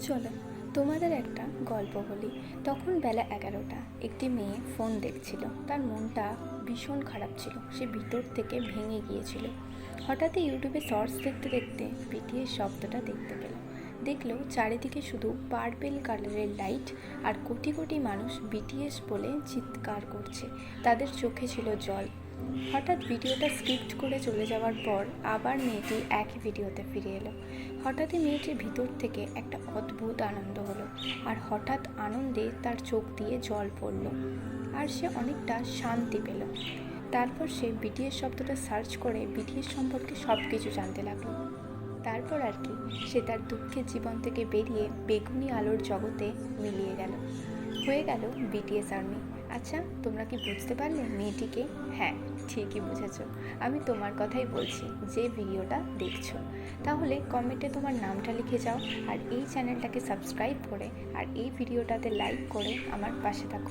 চলো তোমাদের একটা গল্প বলি। তখন বেলা 11টা। একটি মেয়ে ফোন দেখছিল। তার মনটা ভীষণ খারাপ ছিল, সে ভিতর থেকে ভেঙে গিয়েছিল। হঠাৎই ইউটিউবে শর্টস দেখতে দেখতে বিটিএস শব্দটা দেখতে পেল। দেখলো চারিদিকে শুধু পার্পেল কালারের লাইট আর কোটি কোটি মানুষ বিটিএস বলে চিৎকার করছে। তাদের চোখে ছিল জল। হঠাৎ ভিডিওটা স্কিপ্ট করে চলে যাওয়ার পর আবার মেয়েটি একই ভিডিওতে ফিরে এলো। হঠাৎই মেয়েটির ভিতর থেকে একটা অদ্ভুত আনন্দ হলো, আর হঠাৎ আনন্দে তার চোখ দিয়ে জল পড়ল, আর সে অনেকটা শান্তি পেল। তারপর সে বিটিএস শব্দটা সার্চ করে বিটিএস সম্পর্কে সব কিছু জানতে লাগলো। তারপর আর কি, সে তার দুঃখের জীবন থেকে বেরিয়ে বেগুনি আলোর জগতে মিলিয়ে গেল, হয়ে গেল বিটিএস আর্মি। আচ্ছা, তোমরা কি বুঝতে পারলে মেয়েটিকে? হ্যাঁ, ঠিকই বুঝেছ, আমি তোমার কথাই বলছি যে ভিডিওটা দেখছো। তাহলে কমেন্টে তোমার নামটা লিখে যাও, আর এই চ্যানেলটাকে সাবস্ক্রাইব করে আর এই ভিডিওটাতে লাইক করে আমার পাশে থাকো।